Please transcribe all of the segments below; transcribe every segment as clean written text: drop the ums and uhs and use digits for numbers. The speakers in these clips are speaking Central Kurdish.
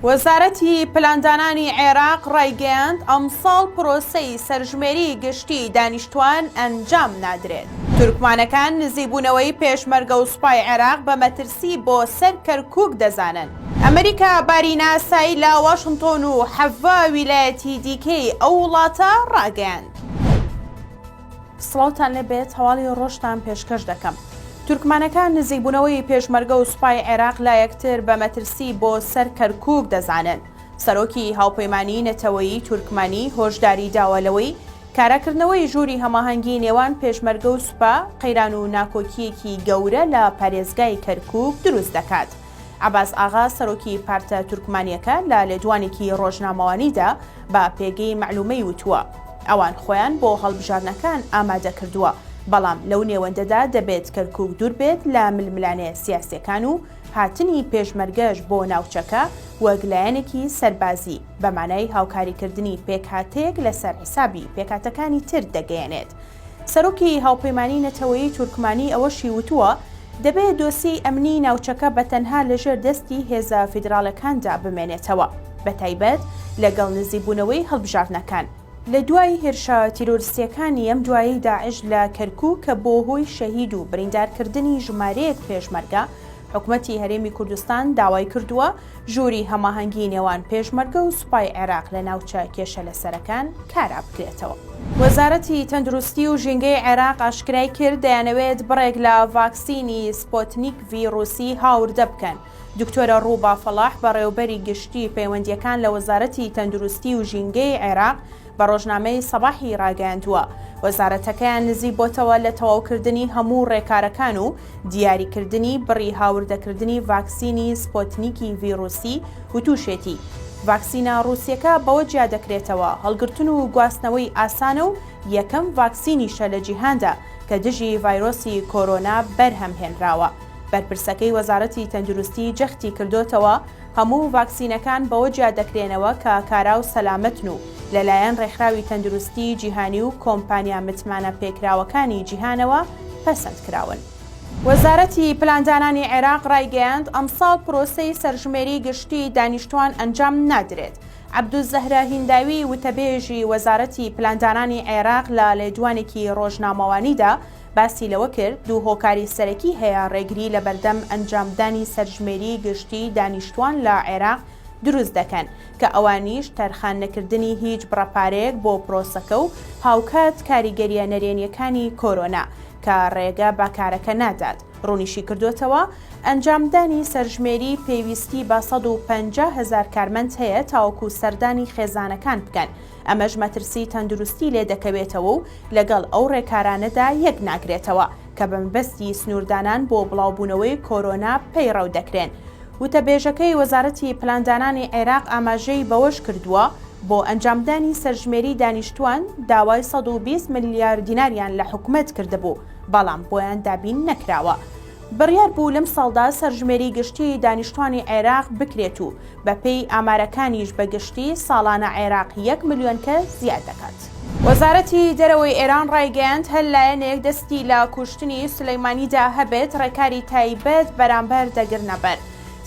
وەزارەتی پلاندانانی عێراق ڕایگەیاند ئەمساڵ پرۆسەی سەرژمێری گشتی دانیشتوان ئەنجام نادرێت. تورکمانەکان نزیبوونەوەی پێشمەرگە و سوپای عێراق بە مەترسی بۆ سەر کەرکووک دەزانن. ئەمریکا بارینە ئاسایی لە واشنتۆن و حەڤا ویلایەتی دیکەی ئەو وڵاتە ڕاگەیاند. سڵاوتان لەبێت، هەواڵی ڕۆژتان پێشکەش دەکەم. تورکمانەکان نزیکبوونەوەی پێشمەرگە و سوپای عێراق لا یەکتر بە مەترسی بۆ سەر کەرکووک دەزانن. سەرۆکی هاوپەیمانی نەتەوەیی تورکمانی هۆشداری داوالەوەی کاراکردنەوەی ژووری هەماهەنگی نێوان پێشمەرگە و سوپا قەیران و ناکۆکیەکی گەورە لە پارێزگای کەرکووک دروست دەکات. عەباس ئاغا سەرۆکی پارتە تورکمانیەکە لە لێدوانێکی ڕۆژنامەوانیدا بە پێگەی معلومەی وتووە ئەوان خۆیان بۆ هەڵبژارنەکان ئامادە کردووە، بەڵام لەو نێوەندەدا دەبێت کەرکووک دوور بێت لە ململانێ سیاسیەکان و هاتنی پێشمەرگەش بۆ ناوچەکە وەک لایەنێکی سەربازی بە مانای هاوکاریکردنی پێکهاتەیەک لەسەر حسابی پێکهاتەکانی تر دەگەیەنێت. سەرۆکی هاوپەیمانی نەتەوەیی تورکمانی ئەوەشی وتووە دەبێت دۆسی ئەمنی ناوچەکە بەتەنها لەژێر دەستی هێزە فیدراڵەکاندا بمێنێتەوە، بەتایبەت لەگەڵ نزیبوونەوەی هەڵبژارنەکان. لە دوای هێرشە تیرۆریستیەکانی ئەم دوایی داعش لە کەرکووک کە بۆ هۆی شەهید و بریندارکردنی ژمارەیەک پێشمەرگە، حکوومەتی هەرێمی کوردستان داوای کردووە ژووری هەماهەنگی نێوان پێشمەرگە و سوپای عێراق لە ناوچە کێشە لەسەرەکان کارا بکرێتەوە. وەزارەتی تەندروستی و ژینگەی عێراق ئاشکرای کرد دەیانەوێت بڕێک لە ڤاکسینی سپۆتنیک ڤیرۆسی هاوردە بکەن. دکتۆرە ڕووبا فەلاح بەڕێوەبەری گشتی پەیوەندیەکان لە وەزارەتی تەندروستی و ژینگەی عێراق بە ڕۆژنامەی سەباحی ڕاگەیاندووە وەزارەتەکەیان نزیک بۆتەوە لە تەواوکردنی هەموو ڕێکارەکان و دیاریکردنی بڕی هاوردەکردنی ڤاکسینی سپۆتنیکی ڤیرۆسی و تووشێتی. ڤاکسینە ڕووسیەکە بەوە جیا دەکرێتەوە هەڵگرتن و گواستنەوەی ئاسانە و یەکەم ڤاکسینیشە لە جیهاندا کە دژی ڤایرۆسی کۆرۆنا بەرهەمهێنراوە. بەرپرسەکەی وەزارەتی تەندروستی جەختی کردوتەوە هەموو ڤاکسینەکان بەوە جیا دەکرێنەوە کە کارا و سەلامەتن و لەلایەن ڕێکخراوی تەندروستی جیهانی و کۆمپانیا متمانە پێکراوەکانی جیهانەوە پەسەند کراون. وەزارەتی پلاندانانی عێراق ڕایگەیاند ئەمساڵ پرۆسەی سەرژمێری گشتی دانیشتوان ئەنجام نادرێت. عەبدوزەهرە هینداوی وتەبێژی وەزارەتی پلاندانانی عێراق لە لێدوانێکی ڕۆژنامەوانیدا باسی لەوە کرد دوو هۆکاری سەرەکی هەیە ڕێگری لە بەردەم ئەنجامدانی سەرژمێری گشتی دانیشتوان لە عێراق دروست دەکەن کە ئەوانیش تەرخان نەکردنی هیچ بڕەپارەیەک بۆ پرۆسەکە و هاوکات کاریگەریە نەرێنیەکانی کۆرۆنا کە ڕێگە بەکارەکە نادات. ڕوونیشی کردوتەوە ئەنجامدانی سەرژمێری پێویستی بە 150,000 کارمەند هەیە تاوەکو سەردانی خێزانەکان بکەن. ئەمەش مەترسی تەندروستی لێ دەکەوێتەوە و لەگەڵ ئەو ڕێکارانەدا یەک ناگرێتەوە کە بەمبەستی سنووردانان بۆ بڵاوبوونەوەی کۆرۆنا پەیڕەو دەکرێن. وتەبێژەکەی وەزارەتی پلاندانانی عێراق ئاماژەی بەوەش کردووە بۆ ئەنجامدانی سەرژمێری دانیشتوان داوای 120 ملیار دیناریان لە حکوومەت کردبوو، بەڵام بۆیان دابین نەکراوە. بڕیار بوو لەم ساڵدا سەرژمێری گشتی دانیشتوانی عێراق بکرێت و بەپێی ئامارەکانیش بەگشتی ساڵانە عێراق 1 ملیۆن کەس زیاد دەکات. وەزارەتی دەرەوەی ئێران ڕایگەیاند هەر لایەنێک دەستی لە کوشتنی سلەیمانیدا هەبێت ڕێکاری تایبەت بەرامبەر دەگرنەبەر.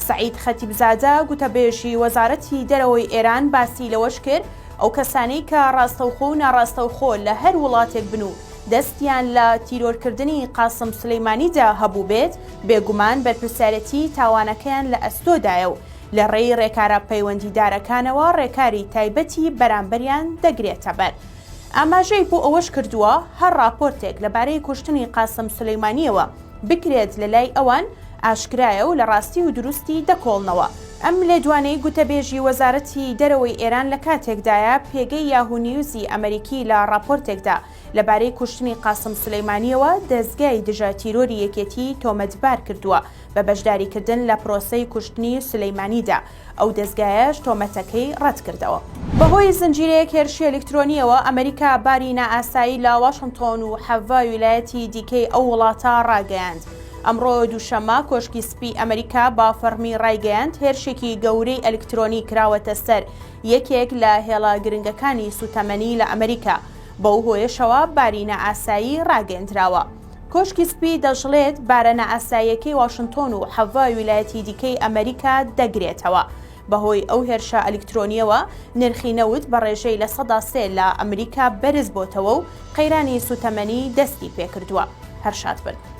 سعید خەتیبزادە گوتەبێژی وەزارەتی دەرەوەی ئێران باسی لەوەش کرد ئەو کەسانی کە ڕاستەوخۆ و ناڕاستەوخۆ لە هەر وڵاتێک بن و دەستیان لە تیرۆرکردنی قاسم سلەیمانیدا هەبوو بێت بێگومان بەرپرسیارەتی تاوانەکەیان لە ئەستۆدایە و لە ڕێی ڕێکارە پەیوەندیدارەکانەوە ڕێکاری تایبەتی بەرامبەریان دەگرێتە بەر. ئاماژەی بۆ ئەوەش کردووە هەر راپۆرتێک لەبارەی کوشتنی قاسم سلەیمانیەوە بکرێت لە لای ئەوان ئاشکرایە و لە ڕاستی و دروستی دەکۆڵنەوە. ئەم لێدوانەی گوتەبێژی وەزارەتی دەرەوەی ئێران لە کاتێکدایە پێگەی یاهونیوزی ئەمریکی لە راپۆرتێکدا لەبارەی کوشتنی قاسم سلەیمانیەوە دەستگای دژە تیرۆری یەکێتی تۆمەتبار کردووە بە بەشداریکردن لە پرۆسەی کوشتنی سلەیمانیدا. ئەو دەستگایەش تۆمەتەکەی ڕەت کردەوە. بەهۆی زنجیرەیەک هێرشی ئەلکترۆنیەوە ئەمریکا بارینە ئاسایی لە واشنتۆن و حەڤا ویلایەتی دیکەی ئەو وڵاتە ڕاگەیاند. ئەمڕۆ دووشەمە کۆشکی سپی ئەمریکا با فەرمی ڕایگەیاند هێرشێکی گەورەی ئەلکترۆنی کراوەتە سەر یەکێک لە هێڵە گرنگەکانی سوتەمەنی لە ئەمریکا. بەو هۆیشەوە بارینە ئاسایی ڕاگەیاندراوە. کۆشکی سپی دەژڵێت بارەنە ئاساییەکەی واشنتۆن و حەڤا ویلایەتی دیکەی ئەمریکا دەگرێتەوە. بەهۆی ئەو هێرشە ئەلکترۆنیەوە نرخی نەوت بە ڕێژەی لە 3% لە ئەمریکا بەرز بۆتەوە و قەیرانی سوتەمەنی دەستی پێکردووە. هەر شاد بن.